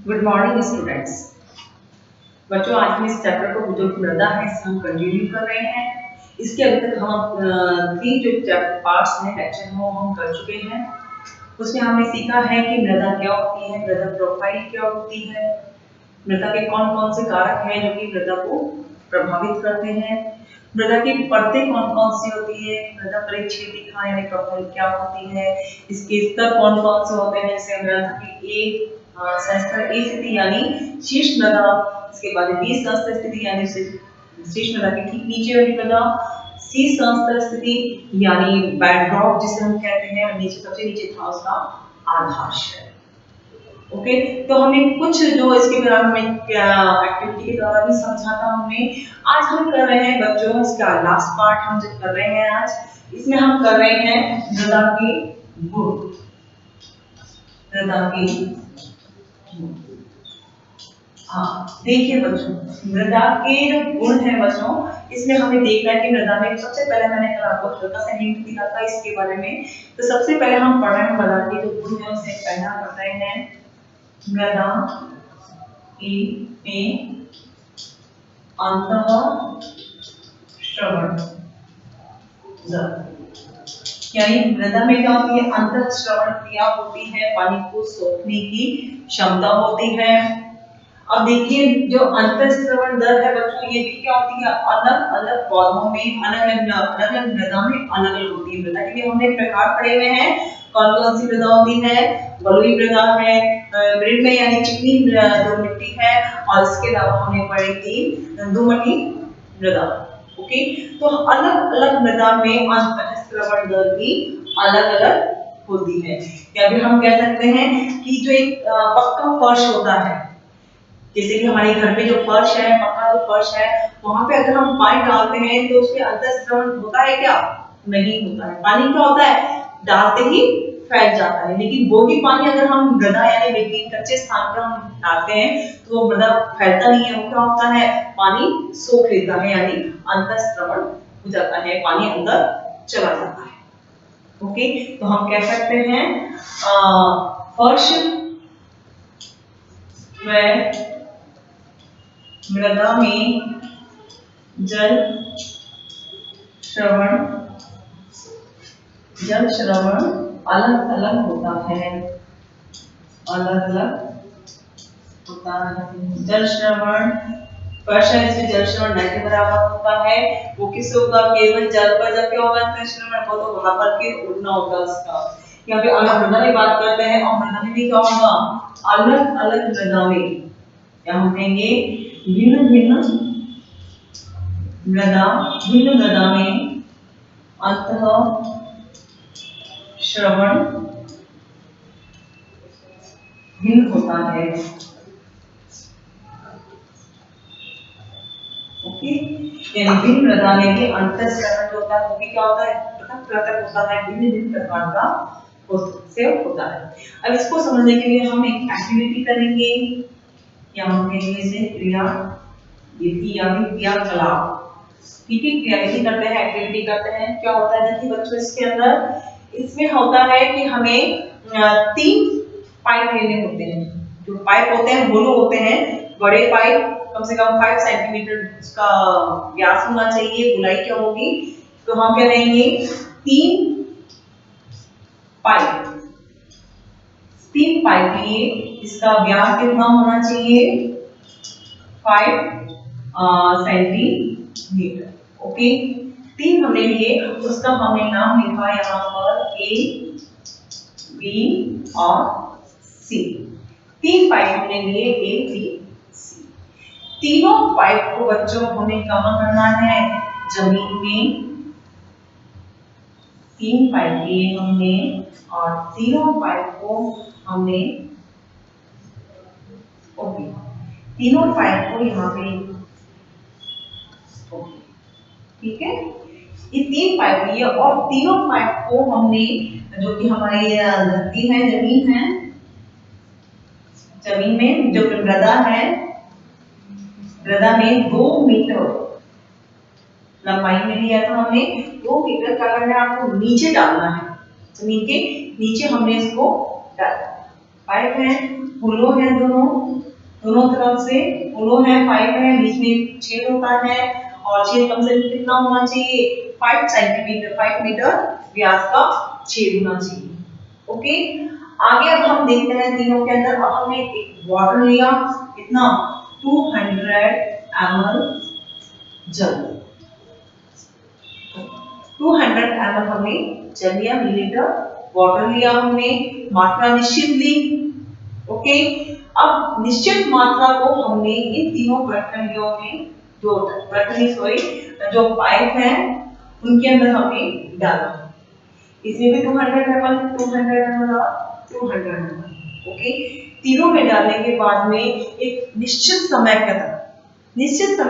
Good morning students. बच्चों, आज हम इस चैप्टर को जो मृदा है इसे हम कंटिन्यू कर रहे हैं। इसके अभी तक हम तीन जो चैप्टर पार्ट्स हैं लेक्चर वो हम कर चुके हैं। उसमें हमने सीखा है कि मृदा क्या होती है, मृदा प्रोफाइल क्या होती है, मृदा के कौन कौन से कारक हैं जो कि मृदा को प्रभावित करते हैं, मृदा की परतें कौन कौन सी होती है, मृदा परिक्षेपिका यानी प्रोफाइल क्या होती है, इसके स्तर कौन कौन से होते हैं, जैसे मृदा की संस्तर ए स्थिति यानी शीर्ष मृदा, इसके बाद बी संस्तर स्थिति यानी शीर्ष मृदा के ठीक नीचे वाली मृदा, सी संस्तर स्थिति यानी बेडरॉक जिसे हम कहते हैं, नीचे सबसे नीचे था उसका आधार। ओके, तो हमने कुछ जो इसके दौरान हमें एक्टिविटी के दौरान भी समझा था हमने। आज हम कर रहे हैं बच्चों इसका लास्ट पार्ट हम जो कर रहे हैं आज, इसमें हम कर रहे हैं मृदा के गुण। मृदा के हाँ, देखिए बच्चों, मृदा के जो गुण है बच्चों, इसमें हमें देखना है कि मृदा में सबसे पहले मैंने कल आपको छोटा सा हिंट दिया था इसके बारे में। तो सबसे पहले हम पढ़ रहे हैं मृदा के जो गुण है उसे पहला पढ़ रहे हैं मृदा में अंतःश्रवण यानी मृदा में क्या होती है, अंतःश्रवण क्रिया होती है, पानी को सोखने की क्षमता होती है। अब देखिए जो अंतःश्रवण दर है बच्चों, ये भी क्या होती है, अलग अलग पौधों में अलग अलग मृदा में अलग अलग होती है। मृदा के भी हमने प्रकार पढ़े हुए हैं, कौन कौन सी मृदा होती है, बलुई मृदा है, मृद यानी चिकनी जो मिट्टी है, और इसके अलावा हमने पढ़ी थी दोमटी मृदा। ओके, तो अलग अलग मृदा में अंतःश्रवण दर भी अलग अलग होती है। या फिर हम कह सकते हैं कि जो एक पक्का फर्श होता है, जैसे कि हमारे घर पे जो फर्श है, पक्का जो फर्श है, वहां पे अगर हम पानी डालते हैं तो उसमें अंतःश्रवण होता है क्या? नहीं होता है। पानी क्या होता है, डालते ही फैल जाता है। लेकिन वो ही पानी अगर हम मृदा यानी मिट्टी कच्चे स्थान पर हम डालते हैं तो वो मृदा फैलता नहीं है, वो क्या होता है, पानी सोख लेता है यानी अंतःश्रवण हो जाता है, पानी अंदर चला जाता है। ओके, तो हम कह सकते हैं फर्श व मृदा में जल श्रवण अलग अलग होता है, अलग अलग होता है। जल श्रवण फर्श है, इसमें जल श्रवण न के बराबर होता है। वो किस होगा, केवल जल पर जब क्या होगा अंतःश्रवण हो तो वहां पर के उड़ना होगा उसका। यहाँ पे अलग मृदा की बात करते हैं, और मृदा में भी क्या होगा, अलग अलग मृदा में क्या हम कहेंगे, भिन्न भिन्न मृदा में अंतःश्रवण भिन्न होता है। ओके, यानी भिन्न मृदा में भी अंतःश्रवण जो होता है वो भी क्या होता है, पृथक पृथक होता है, भिन्न भिन्न प्रकार का होता है। अब इसको समझने के लिए हम एक एक्टिविटी करेंगे, या हम कहेंगे इसे क्रिया विधि या क्रियाकलाप। ठीक है, क्रियाविधि करते हैं, एक्टिविटी करते हैं। क्या होता है देखिए बच्चों, इसके अंदर इसमें होता है कि हमें 3 पाइप लेने होते हैं। जो पाइप होते हैं होलो होते हैं, बड़े पाइप कम से कम 5 सेंटीमीटर उसका व्यास होना चाहिए, गोलाई क्या होगी, तो हम क्या लेंगे 3 पाइप लिए, इसका व्यास कितना होना चाहिए, 5 सेंटीमीटर। ओके, 3 हमने लिए, उसका हमने नाम लिखा यहाँ पर ए, बी और सी। 3 पाइप हमने लिए ए, बी, सी। तीनों पाइप को बच्चों हमें कहाँ करना है, जमीन में। 3 पाइप लिए हमने, और तीनों पाइप को हमने ओके, तीनों पाइप को यहाँ पे ठीक है, ये 3 पाइप लिए, और तीनों पाइप को हमने जो कि हमारी धरती है, जमीन में जो मृदा है, मृदा में 2 मीटर लंबाई में लिया था हमने। 2 मीटर का करना है, आपको नीचे डालना है, जमीन के नीचे हमने इसको डाला। 5 है, फ्लो है दोनों तरफ से फ्लो है 5 है, बीच में छेद होता है और छेद कम से कम कितना होना चाहिए 5 सेंटीमीटर 5 मीटर व्यास का छेद होना चाहिए। ओके, आगे अब हम देखते हैं तीनों के अंदर। अब हमने एक वाटर लिया, कितना 200 ml जल, 200 ml हमने जल लिया, मिलीलीटर वाटर लिया हमने, मात्रा निश्चित ली। ओके, अब निश्चित मात्रा को हमने इन तीनों बर्तनियों में जो पाइप है उनके अंदर हमने डाला। इसमें भी 200 ml 200 ml और 200 ml। ओके, तीनों में डालने के बाद में एक निश्चित समय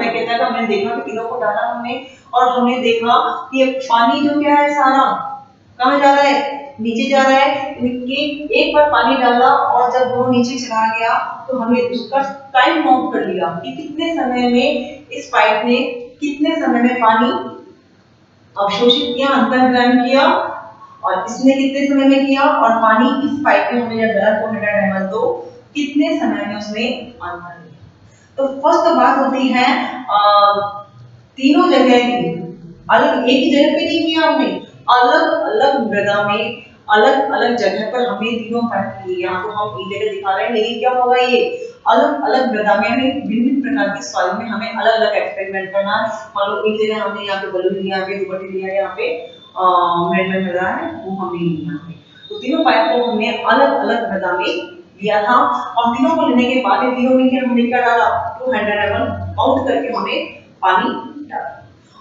के तक हमने देखा कि तीनों को डाला हमने, और हमने देखा कि पानी जो क्या है सारा कहाँ जा रहा है, नीचे जा रहा है। कि एक बार पानी डाला और जब वो नीचे चला गया तो हमने उसका टाइम काउंट कर लिया कि कितने समय में इस पाइप ने कितने समय में पानी अवशोषित किया, अंतर्ग्रहण किया, और इसने कितने समय में किया, और पानी इस पाइप में हमने जब डाला 200 ml तो कितने समय में उसने अंतर लिया। तो फर्स्ट बात होती है तीनों जगह की अलग, एक ही जगह पे नहीं किया हमने, अलग अलग मृदा में अलग अलग जगह पर हमने तीनों पाइप लिए। यहाँ तो हम एक जगह दिखा रहे हैं, लेकिन क्या होगा ये अलग अलग मृदा में हमें विभिन्न प्रकार की सॉइल में हमें अलग अलग एक्सपेरिमेंट करना है। मान लो एक जगह हमने यहाँ पे बलून लिया, यहाँ पे दुपट्टे लिया, यहाँ पे मेडल मृदा है वो हमने लिया है। तो तीनों पाइप को हमने अलग अलग मृदा में लिया था, और तीनों को लेने के बाद तीनों में हमने क्या डाला 200 ml काउंट करके हमने पानी डाला।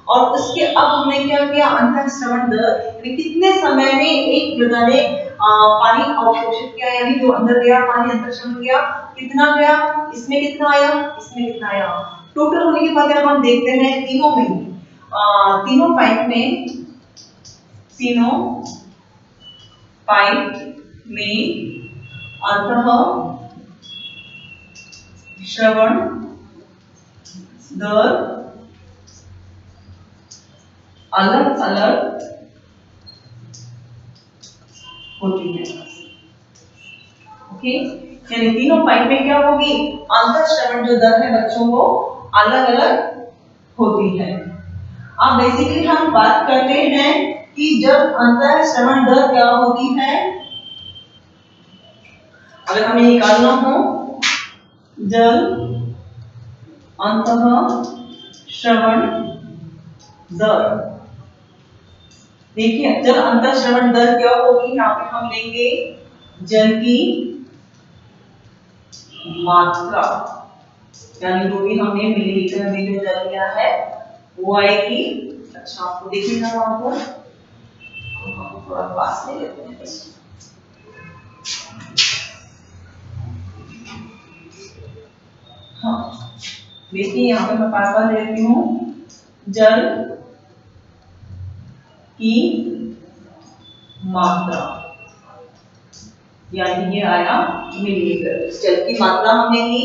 और उसके अब हमने क्या किया, अंतःस्रवण दर यानी कितने समय में एक मृदा ने पानी अवशोषित किया, यानी जो अंदर गया पानी अंतःस्रवण गया, कितना गया, इसमें कितना आया, इसमें कितना आया। टोटल होने के बाद हम देखते हैं तीनों में तीनों पाइप में अंतःस्रवण दर अलग अलग होती है। ओके, यानी तीनों पाइप में क्या होगी, अंतःस्रवण जो दर है बच्चों वो अलग अलग होती है। अब बेसिकली हम बात करते हैं कि जब अंतःस्रवण दर क्या होती है, अगर हमें निकालना हो जल अंतःस्रवण दर, देखिए जल अंतःस्रवण दर क्या होगी, यहाँ पे हम लेंगे जल की मात्रा, यानी जो भी हमने मिलीलीटर में जो जल लिया है वो आएगी। अच्छा आपको देखिए ना वहां पर हम थोड़ा पास में लेते हैं, हाँ देखिए यहाँ पे मैं पास लेती हूँ जल की मात्रा, यानी ये आया मिलीलीटर। जल की मात्रा हमने ली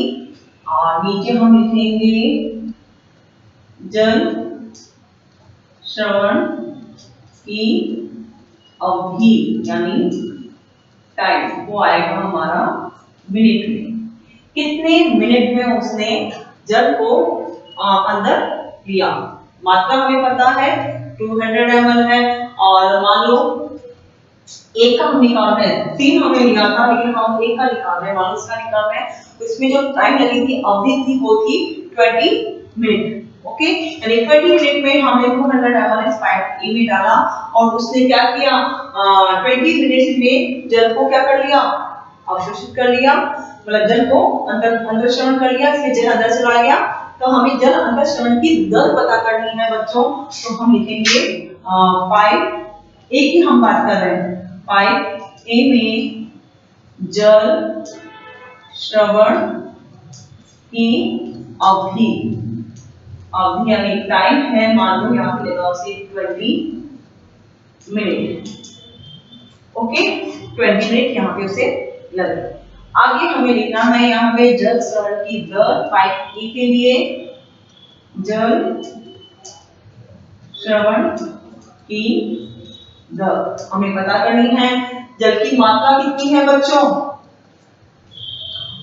और नीचे हम लिखेंगे जल श्रवण की अवधि यानी टाइम, वो आएगा हमारा मिनट में। कितने मिनट में उसने जल को अंदर लिया। मात्रा हमें पता है 200 ml है, और मान लो एक का हम निकाल रहे हैं, 3 हमने लिया था लेकिन हम एक का निकाल रहे हैं, मान लो इसका निकाल रहे हैं, तो इसमें जो टाइम लगी थी अवधि थी वो थी 20 मिनट। ओके, यानी 20 मिनट में हमने 200 ml इस पाइप ए में डाला और उसने क्या किया 20 मिनट में जल को क्या कर लिया, अवशोषित कर लिया, मतलब जल को अंतःस्रवण कर लिया, इसमें जल अंदर चला गया। तो हमें जल अंतःस्रवण की दर पता करनी है बच्चों, तो हम लिखेंगे पाइप ए की हम बात कर रहे हैं, पाइप ए में जल श्रवण की अवधि, अवधि यानी टाइम है, मान लो यहाँ पे लगा उसे 20 मिनट। ओके, 20 मिनट यहाँ पे उसे लगे। आगे हमें लिखना है यहाँ पे जल श्रवण की दर पाइप ए के लिए, जल श्रवण की दर हमें पता करनी है। जल की मात्रा कितनी है बच्चों,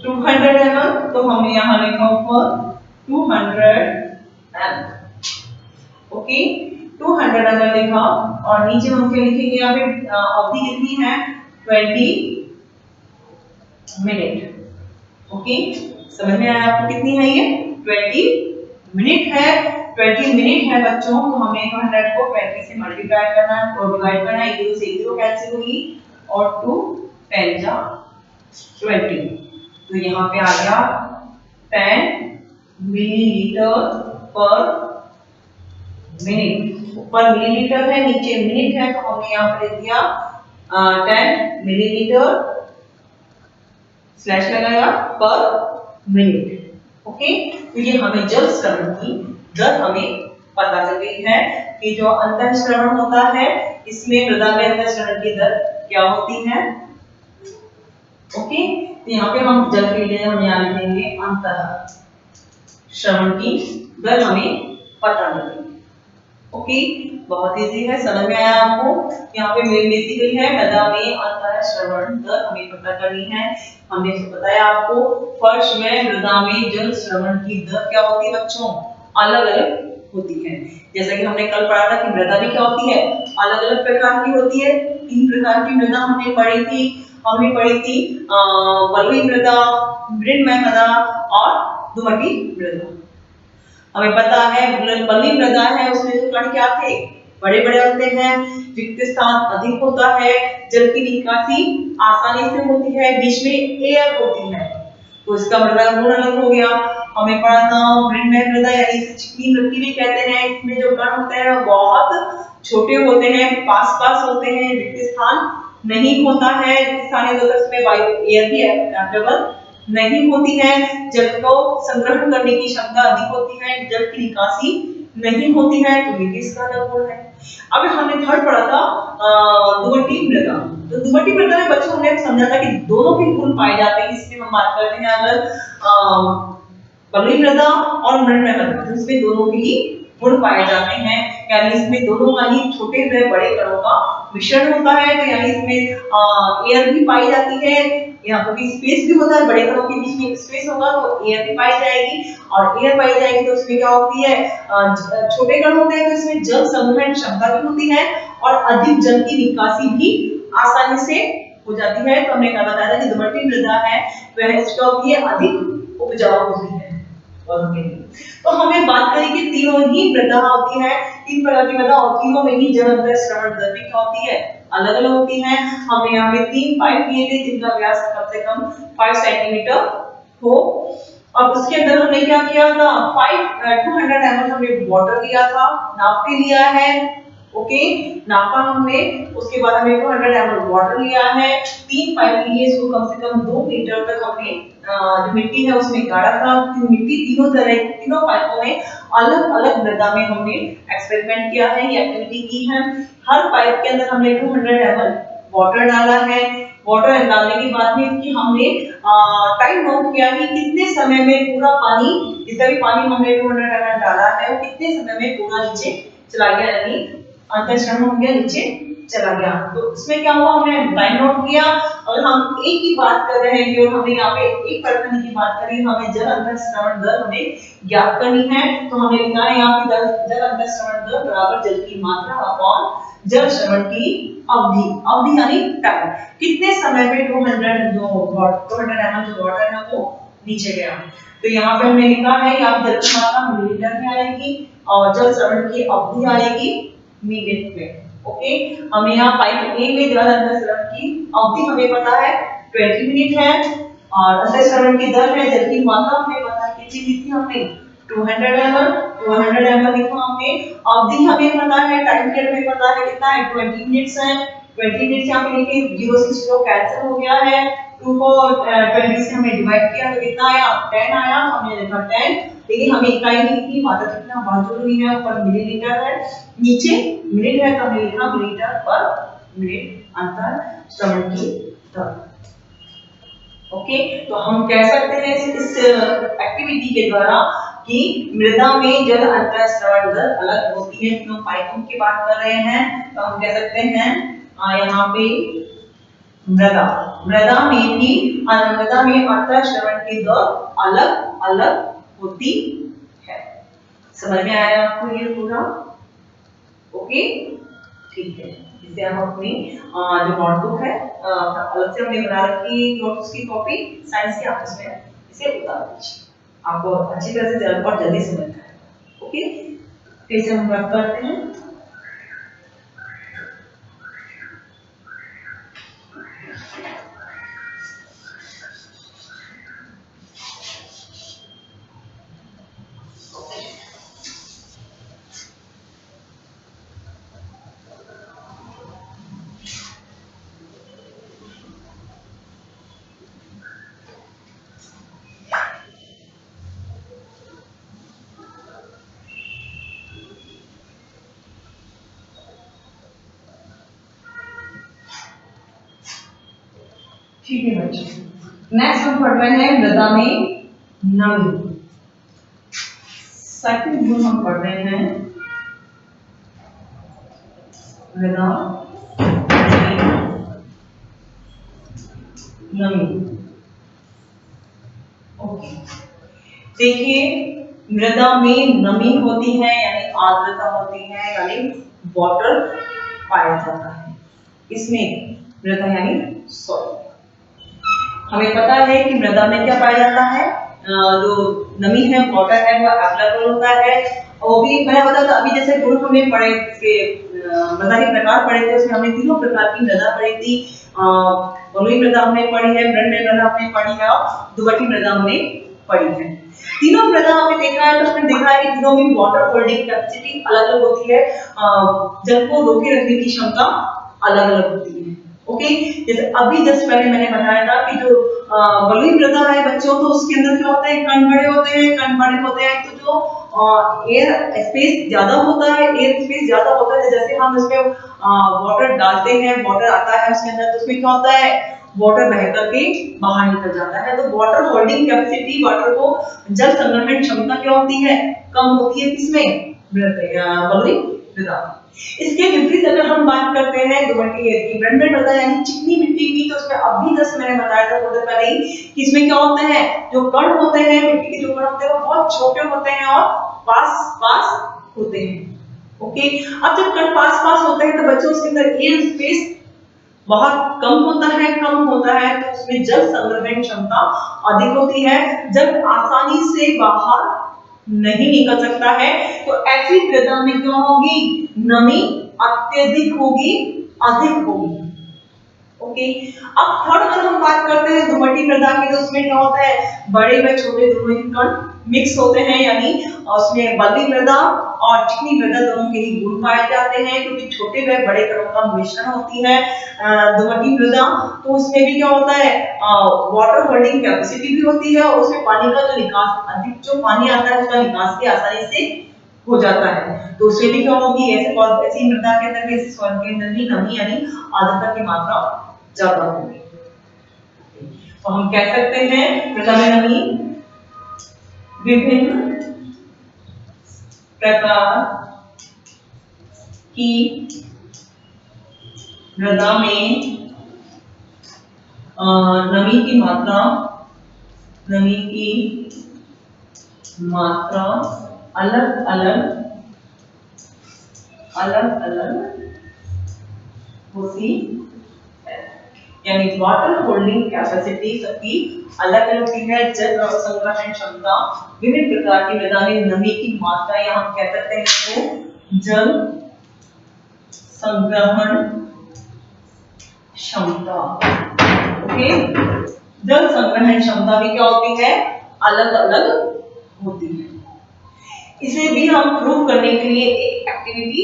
200 ml, तो हमने यहाँ लिखा ऊपर 200 ml। ओके, 200 ml लिखा और नीचे हम क्या लिखेंगे, यहाँ पे अवधि कितनी है 20 मिनट। ओके, समझ में आया आपको कितनी है ये 20 मिनट है। 20 मिनट है बच्चों, तो हमें 200 को 20 से मल्टीप्लाई करना है और डिवाइड करना है। 0 से 0 कैंसिल होगी और 2 10 जा 20, तो यहाँ पे आ गया 10 मिलीलीटर पर मिनट। ऊपर मिलीलीटर है, नीचे मिनट है, तो हमने यहाँ पर लिख दिया 10 मिलीलीटर स्लैश लगाया पर मिनट। ओके, तो ये हमें जल श्रवण की दर हमें पता चल गई है कि जो अंतःश्रवण होता है इसमें मृदा में अंतःश्रवण की दर क्या होती है। ओके, तो यहाँ पे हम जल के लिए हम यहाँ लिखेंगे अंतःश्रवण की दर हमें पता लगी। ओके, बहुत इजी है, समझ में आया आपको। यहाँ पे बेसिकली है मृदा में अंतःश्रवण दर हमें पता करनी है। हमने बताया आपको फर्श में मृदा में जल श्रवण की दर क्या होती है बच्चों, अलग अलग होती है। जैसा कि हमने कल पढ़ा था कि मृदा भी क्या होती है, अलग अलग प्रकार की होती है। 3 प्रकार की मृदा हमने पढ़ी थी। बलुई मृदा, मृणमय मृदा और दोमटी मृदा। हमें पता है बलुई मृदा है उसमें जो कण क्या थे, बड़े बड़े होते हैं, रिक्त स्थान अधिक होता है, जल की निकासी आसानी से होती है, बीच में एयर होती है, तो इसका मृदा गुण अलग हो गया। हमें पढ़ा था मृणमय मृदा यानी चिकनी मिट्टी भी कहते हैं, इसमें जो कण होते हैं बहुत छोटे होते हैं, पास पास होते हैं, रिक्त स्थान नहीं होता है, रिक्त स्थान तो उसमें वायु एयर भी अवेलेबल नहीं होती है, जल को संग्रहण करने की क्षमता अधिक होती है, जल की निकासी नहीं होती है, तो ये इसका अलग गुण है। अब हमने थर्ड पढ़ा था दोमटी मृदा। तो दोमटी मृदा में बच्चों ने समझा था कि दोनों के गुण पाए जाते हैं। इसमें हम बात करते हैं अगर बलुई मृदा और मृणमय मृदा, तो इसमें दोनों के ही गुण पाए जाते हैं, यानी इसमें दोनों का ही छोटे व बड़े कणों का मिश्रण होता है, तो यानी इसमें एयर भी पाई जाती है, यहाँ पर स्पेस भी होता है, बड़े कणों के बीच में स्पेस होगा तो एयर भी पाई जाएगी, और एयर पाई जाएगी तो उसमें क्या होती है, छोटे कण होते हैं तो इसमें जल संग्रहण क्षमता भी होती है और अधिक जल की निकासी भी आसानी से हो जाती है। तो हमने क्या बताया था कि दोमटी मृदा है वह इसका होती है अधिक उपजाऊ होती है। तो हमें बात करें कि तीनों ही मृदा होती है, 3 प्रकार की मृदा और तीनों में ही जल अंतःश्रवण दर भी क्या होती है, अलग अलग होती है। हमने यहाँ पे 3 पाइप लिए थे जिनका व्यास कम से कम 5 सेंटीमीटर हो। अब उसके अंदर हमने क्या किया था, 200 ml हमने वाटर लिया था, नाप के लिया है। ओके, नापा हमने, उसके बाद हमने 200 ml वाटर लिया है, 3 पाइप लिए, इसको कम से कम 2 मीटर तक हमने जो मिट्टी है उसमें गाड़ा था। मिट्टी तीनों पाइपों में अलग अलग मृदा में हमने एक्सपेरिमेंट किया है, ये एक्टिविटी की है। हर पाइप के अंदर हमने 200 ml वाटर डाला है। वाटर डालने के बाद में इसकी हमने टाइम नोट किया कि कितने समय में पूरा पानी, जितना भी पानी हमने 200 ml डाला है वो कितने समय में पूरा नीचे चला गया, यानी अंतःश्रवण हो गया, नीचे चला गया। तो इसमें क्या हुआ, हमने टाइम नोट किया। अगर हम एक की बात कर रहे हैं, जो हमने यहाँ पे एक परखने की बात करी, हमें जल अंतःश्रवण दर हमें ज्ञात करनी है, तो हमने लिखा है यहाँ पे जल अंतःश्रवण दर बराबर जल की मात्रा अपॉन जल श्रवण की अवधि। अवधि यानी टाइम, कितने समय में 200 ml जो वाटर है वो नीचे गया। तो यहाँ पे हमने लिखा है यहाँ जल की मात्रा मिलीलीटर में आएगी और जल श्रवण की अवधि आएगी मिनट में। ओके, हमें यहाँ पाइप ए में जल अंतःश्रवण की अवधि हमें पता है 20 मिनट है और अंतःश्रवण की दर है, जल की मात्रा हमें पता है कितनी ली थी हमने 200 ml लिखा हमने। अवधि हमें पता है, टाइम पीरियड हमें पता है कितना है 20 मिनट्स है। 20 मिनट्स यहाँ पे लिखे, 0 से 0 कैंसिल हो गया है, 2 को 20 से हमें डिवाइड किया तो कितना आया 10 आया, हमने लिखा 10। लेकिन हमें इकाई नहीं लिखी, मात्रा कितना बहुत जरूरी है, ऊपर मिलीलीटर है नीचे मिनट है, तो हमने लिखा मिलीलीटर पर मिनट अंतःश्रवण की दर। ओके, तो हम कह सकते हैं इस एक्टिविटी के द्वारा कि मृदा में जल अंतःश्रवण दर अलग होती है। तो पाइपों की बात कर रहे हैं तो हम कह सकते हैं यहाँ पे मृदा मृदा में अंतःश्रवण की दर अलग अलग होती है। समझ में आया आपको ये पूरा? ओके, ठीक है। इसे हम अपनी जो नोटबुक है अलग से हमने बना रखी नोट्स की कॉपी साइंस की, आप उसमें इसे उतार दीजिए, आपको अच्छी तरह से और जल्दी समझ में आएगा। ओके, फिर से हम बात करते हैं। ठीक है बच्चों, नेक्स्ट हम पढ़ रहे हैं मृदा में नमी। सेकंड गुण हम पढ़ रहे हैं मृदा नमी। ओके, देखिए मृदा में नमी होती है यानी आर्द्रता होती है यानी वाटर पाया जाता है इसमें। मृदा यानी सॉइल। हमें पता है कि मृदा में क्या पाया जाता है, जो नमी है वाटर है वो अवेलेबल होता है। और वो भी मैंने बताया था अभी जैसे गुण हमने पढ़े इसके मृदा के प्रकार पढ़े थे, उसमें हमने तीनों प्रकार की मृदा पढ़ी थी। बलुई मृदा हमने पढ़ी है, मृण मृदा हमने पढ़ी है और दुबटी मृदा हमने पढ़ी है। तीनों मृदा हमने देखा है तो हमने देखा है कि तीनों में वाटर होल्डिंग कैपेसिटी अलग अलग होती है, जल को रोके रखने की क्षमता अलग अलग होती है। ओके, जैसे अभी जस्ट पहले मैंने बताया था कि जो बलुई मृदा है बच्चों, तो उसके अंदर क्या होता है, कण बड़े होते हैं। कण बड़े होते हैं तो जो एयर स्पेस ज्यादा होता है, एयर स्पेस ज्यादा होता है। जैसे हम इसमें वाटर डालते हैं, वाटर आता है उसके अंदर, तो उसमें क्या होता है, वाटर बह करके बाहर निकल जाता है। तो वाटर होल्डिंग कैपेसिटी, वाटर को जल संग्रहण क्षमता क्या होती है, कम होती है किसमें, बलुई मृदा। इसके विपरीत अगर हम बात करते हैं दुबट्टी की, ब्रह्मंड मृदा यानी चिकनी मिट्टी की, तो उसमें अभी जैसे मैंने बताया था थोड़ी देर पहले ही कि इसमें क्या होता है, जो कण होते हैं मिट्टी के, जो कण होते हैं वो बहुत छोटे होते हैं और पास पास होते हैं। ओके, अब जब कण पास पास होते हैं तो बच्चों उसके अंदर एयर स्पेस बहुत कम होता है, तो उसमें जल संग्रहण क्षमता अधिक होती है। जल आसानी से बाहर नहीं निकल सकता है, तो ऐसी मृदा में क्या होगी, नमी अत्यधिक होगी, अधिक होगी। ओके, अब थर्ड अगर हम बात करते हैं दुबट्टी मृदा की, तो उसमें क्या होता है, बड़े व छोटे दोनों ही कण मिक्स होते हैं, यानी उसमें बलुई मृदा और चिकनी मृदा दोनों के ही गुण पाए जाते हैं, क्योंकि छोटे व बड़े कणों का मिश्रण होती है दुबट्टी मृदा। तो उसमें भी क्या होता है, वाटर होल्डिंग कैपेसिटी भी होती है और उसमें पानी का जो निकास, अधिक जो पानी आता है उसका निकास भी आसानी से हो जाता है। तो उसमें भी क्या होगी, ऐसी मृदा के अंदर, ऐसे सॉइल के अंदर भी नमी यानी आर्द्रता की मात्रा ज्यादा होगी। तो हम कह सकते हैं मृदा में नमी विभिन्न प्रकार की मृदा में नमी की मात्रा अलग अलग होती है, यानी वाटर होल्डिंग कैपेसिटी सबकी अलग अलग होती है। जल संग्रहण क्षमता, विभिन्न प्रकार की मृदा में नमी की मात्रा, या हम कह सकते हैं इसको जल संग्रहण क्षमता। ओके, जल संग्रहण क्षमता भी क्या होती है, अलग अलग होती है। इसे भी हम प्रूव करने के लिए एक एक्टिविटी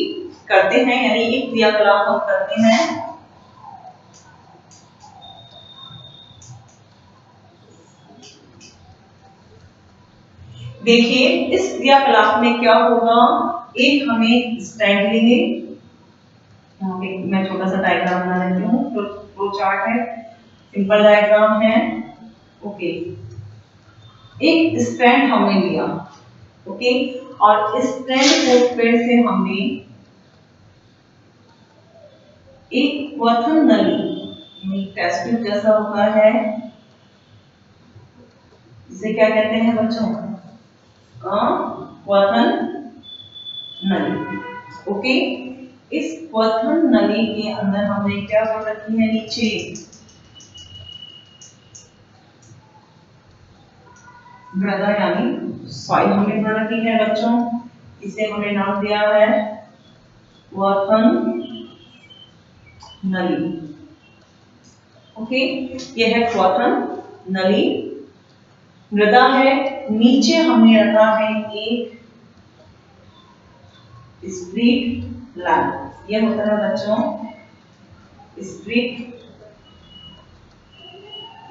करते हैं, यानी एक क्रियाकलाप हम करते हैं। देखिए इस क्रियाकलाप में क्या होगा, एक हमें स्टैंड लेंगे, यहाँ पे मैं छोटा सा डायग्राम बना लेती हूँ, फ्लो चार्ट है, सिंपल डायग्राम है। ओके, एक स्टैंड हमने लिया, ओके, और स्टैंड को फिर से हमने एक क्वथन नली टेस्ट ट्यूब जैसा होता है, इसे क्या कहते हैं बच्चों? क्वथन नली। ओके, इस क्वथन नली के अंदर हमने क्या कर रखी है? नीचे मृदा यानी सॉइल हमने भर रखी है बच्चों। इसे हमने नाम दिया है क्वथन नली। ओके, यह है क्वथन नली। मृदा है, नीचे हमने रखा है एक स्प्लिट लैंप। यह होता है बच्चों स्प्लिट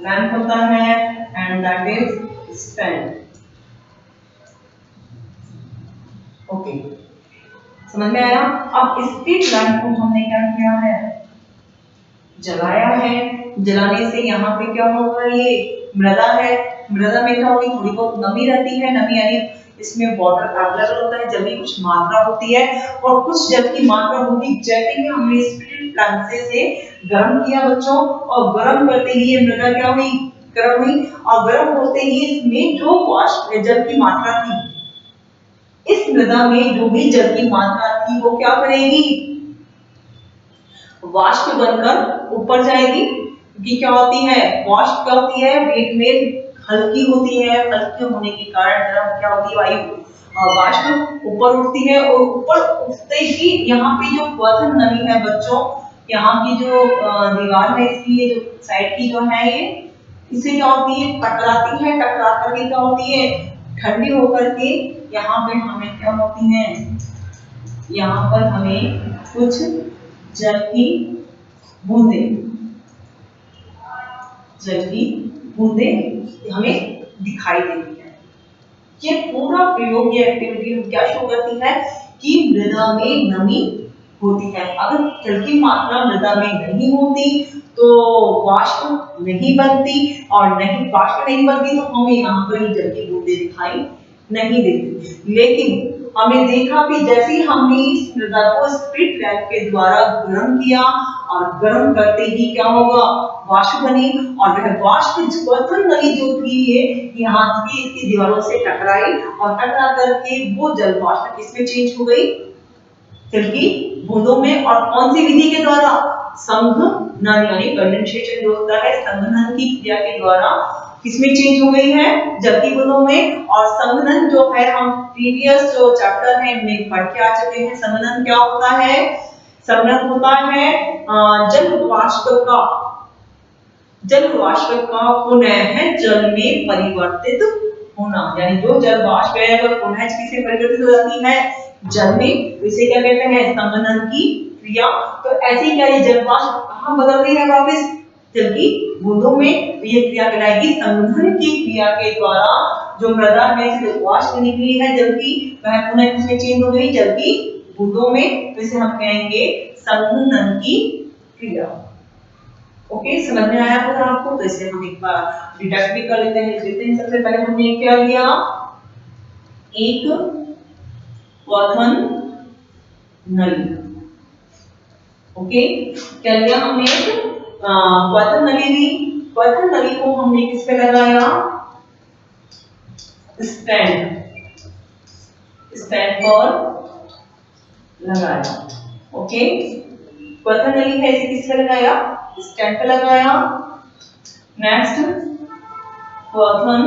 लैंप होता है, and that is stand. Okay, समझ में आया? अब स्प्लिट लैंप को हमने क्या किया है? जलाया है। जलाने से यहाँ पे क्या होगा? ये मृदा है, मृदा में क्या होगी? थोड़ी बहुत नमी रहती है। नमी यानी इसमें वाटर अवेलेबल होता है, जल की कुछ मात्रा होती है और कुछ जल की मात्रा होगी। जैसे कि हमने स्प्लिट लैंप से गर्म किया बच्चों, और गर्म करते ही ये मृदा क्या हुई? गर्म हुई, और गर्म होते ही इसमें जो वाष्प जल की मात्रा थी, इस मृदा में जो भी जल की मात्रा थी वो क्या करेगी? वाष्प बनकर ऊपर जाएगी। क्योंकि क्या होती है? वाष्प क्या होती है? वेट में हल्की होती है, हल्के होने के कारण क्या होती है? वायु वाष्प ऊपर उठती है, और ऊपर उठते ही यहाँ पे जो क्वथन नली है बच्चों, यहाँ की जो दीवार है इसकी, ये जो साइड की जो है, ये इसे क्या होती है? टकराती है। टकरा करके क्या होती है? ठंडी होकर के यहाँ पे हमें क्या होती है? यहाँ पर हमें कुछ जल की बूंदे, जल की बूंदे हमें दिखाई देती है। ये पूरा प्रयोग, ये एक्टिविटी क्या शो करती है? कि मृदा में नमी होती है। अगर जल की मात्रा मृदा में नहीं होती तो वाष्प नहीं बनती, और नहीं वाष्प नहीं बनती तो हमें यहाँ पर जल की बूंदे दिखाई नहीं देती। लेकिन हमने देखा कि जैसे ही हमने इस मृदा को स्प्लिट लैंप के द्वारा गर्म किया, और गर्म करते ही क्या होगा? वाष्प बनी, और वह वाष्प क्वथन नली जो थी ये यहाँ की इसकी दीवारों से टकराई, और टकरा करके वो जल वाष्प किसमें चेंज हो गई? जल की बूंदों में। और कौन सी विधि के द्वारा? संघनन यानी कंडेंसेशन जो होता है, संघनन की क्रिया के द्वारा किसमें चेंज हो गई है? जल की बूंदों में। और संघनन जो है, हम प्रीवियस जो चैप्टर है में पढ़ के आ चुके हैं। संघनन क्या होता है? संघनन होता है जल वाष्प का पुनः जल में परिवर्तित होना। यानी जो जल वाष्प है वह पुनः किसमें परिवर्तित हो जाती है? जल में। इसे क्या कहते हैं? संघनन की क्रिया। तो ऐसी क्या ये जल वाष्प कहाँ बदल रही है? वापस जल की बूंदों में। ये क्रिया कहलाएगी संघनन की क्रिया के द्वारा जो मृदा में से जो वाष्प निकली है जल की, वह पुनः किसमें चेंज हो गई? जल की बूंदों में। तो इसे हम कहेंगे संघनन की क्रिया। ओके, समझ में आया होगा आपको? तो इसे हम एक बार डिडक्ट भी कर लेते हैं। सबसे पहले हमने क्या लिया? एक क्वथन नली। ओके, क्या लिया हमने? क्वथन नली ली। क्वथन नली को हमने किस पे लगाया? स्टैंड पर लगाया। ओके, क्वथन नली है, इसे किस पे लगाया? स्टैंड पे लगाया। नेक्स्ट, क्वथन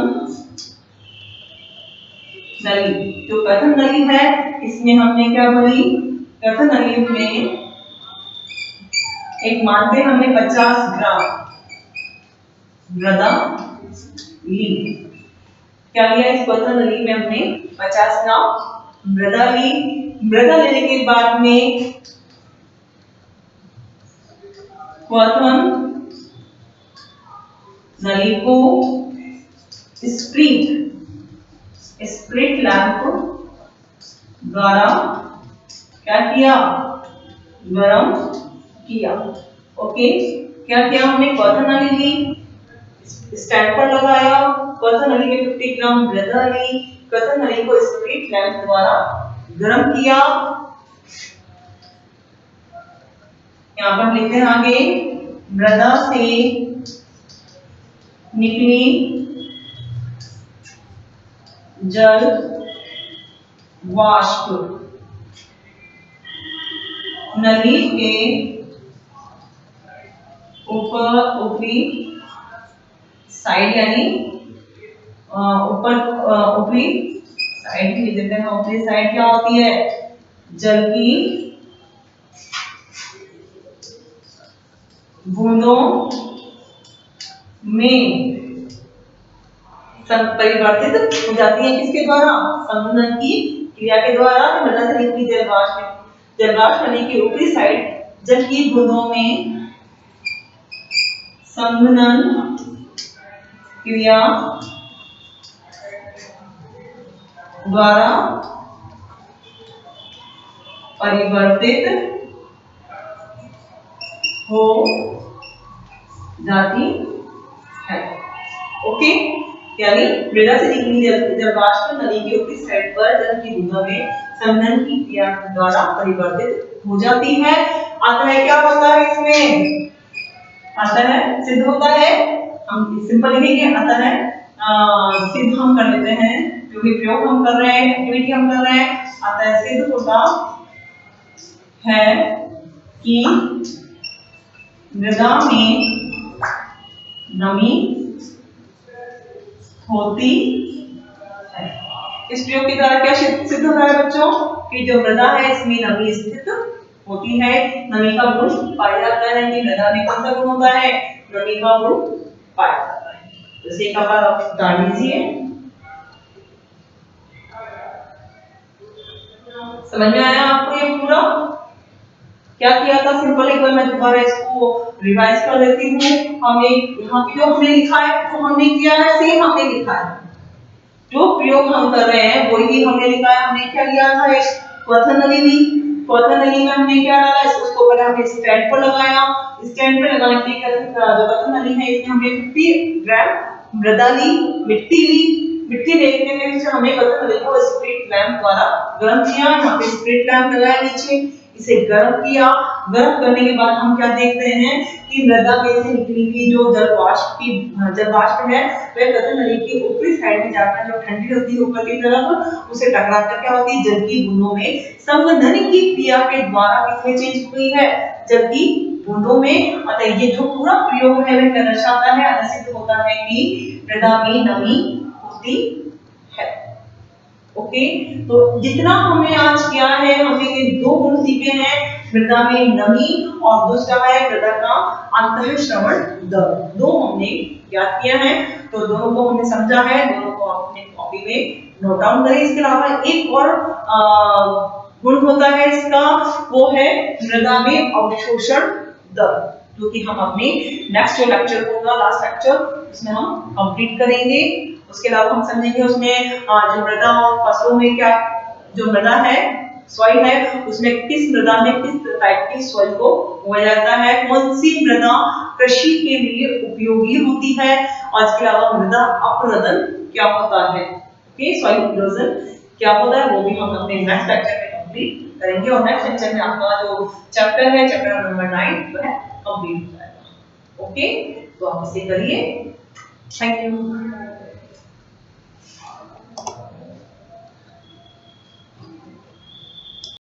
नली। जो क्वथन नली है इसमें हमने क्या भरी? क्वथन नली में एक मानते हमने 50 ग्राम मृदा ली। क्या लिया? इस क्वथन नली में हमने 50 ग्राम मृदा ली। मृदा लेने के बाद में क्वथन नली को स्प्लिट लैंप द्वारा क्या किया? गरम किया। ओके, क्या किया हमने? क्वथन नली ली, स्टैंड पर लगाया, क्वथन नली में 50 ग्राम मृदा ली, क्वथन नली को स्प्लिट लैंप द्वारा गरम किया। यहाँ पर लिखते हैं आगे, मृदा से निकली जल वाष्प नली के ऊपरी साइड यानी ऊपर ऊपरी साइड लिख देते हैं। ऊपरी साइड क्या होती है? जल की बूंदों में परिवर्तित हो जाती है। किसके द्वारा? संघनन की क्रिया के द्वारा। तो मृदा से निकली जलवाष्प नली की ऊपरी साइड जल की बूंदों में संघनन क्रिया द्वारा परिवर्तित हो जाती है। ओके, यानी मृदा से निकली जलवाष्प नली की ऊपरी साइड पर जल की बूंदों में संघनन की क्रिया द्वारा परिवर्तित हो जाती है। आता है क्या होता है इसमें? आता है सिद्ध होता है। हम सिंपल लिखेंगे। आता है सिद्ध हम कर लेते हैं। जो भी प्रयोग हम कर रहे हैं, एक्टिविटी हम कर रहे हैं, आता है सिद्ध होता है कि मृदा में नमी होती है। इस प्रयोग के द्वारा क्या सिद्ध हो रहा है बच्चों? कि जो मृदा है इसमें नमी स्थित होती है। नमी का गुण पाया जाता है कि मृदा में कौन सा गुण होता है? नमी का गुण पाया जाता है। जैसे एक बार आप डाल लीजिए। समझ में आया आपको ये पूरा? क्या किया था? सिंपल एक बार मैं दोबारा इसको रिवाइज कर देती हूँ। हमने यहाँ पे जो हमने लिखा है तो हमने किया है, सेम हमने लिखा है। जो प्रयोग हम कर रहे हैं वही हमने लिखा है। हमने क्या लिया था? एक क्वथन नली ली। क्वथन नली में हमने क्या डाला? इसको पहले हमने स्टैंड पर लगाया। स्टैंड पर लगाने के जो क्वथन नली है इसमें हमने 50 ग्राम मृदा ली, मिट्टी ली। मिट्टी लेने के लिए हमने क्वथन नली को स्प्रिट लैंप द्वारा गर्म किया। यहाँ पे स्प्रिट लैंप लगाया नीचे, इसे गर्म किया। गर्म करने के बाद हम क्या देखते हैं कि मृदा में से निकली हुई जो जलवाष्प है वह क्वथन नली की ऊपरी साइड में जाकर जो ठंडी होती है ऊपर की तरफ, उसे टकराकर क्या होती है? जल की बूंदों में संघनन की क्रिया के द्वारा किसमें चेंज हुई है? जल की बूंदों में। अतः ये जो पूरा प्रयोग है वह क्या दर्शाता है? सिद्ध होता है कि मृदा में नमी होती है। ओके, तो जितना हमने आज किया है, हमने ये दो गुण सीखे हैं, मृदा में नमी और दूसरा है मृदा का अंतःश्रवण दर। दो हमने याद किया है, तो दोनों को हमने समझा है। दोनों को अपने कॉपी में नोट डाउन करें। इसके अलावा एक और गुण होता है इसका, वो है मृदा में अवशोषण दर, जो कि हम अपने नेक्स्ट जो लेक्चर होगा, लास्ट लेक्चर, उसमें हम कंप्लीट करेंगे। उसके अलावा हम समझेंगे उसमें जो मृदा और फसलों में क्या, जो मृदा है, सॉइल है, उसमें किस मृदा में किस टाइप की सॉइल को बोया जाता है, कौन सी मृदा कृषि के लिए उपयोगी होती है, और इसके अलावा मृदा अपरदन क्या होता है। ओके, सॉइल इरोजन क्या होता है वो भी हम अपने नेक्स्ट लेक्चर में कंप्लीट करेंगे। और नेक्स्ट लेक्चर में आपका जो चैप्टर है, चैप्टर नंबर 9 जो है कंप्लीट हो जाएगा। ओके, तो आप इसे करिए। Thank you.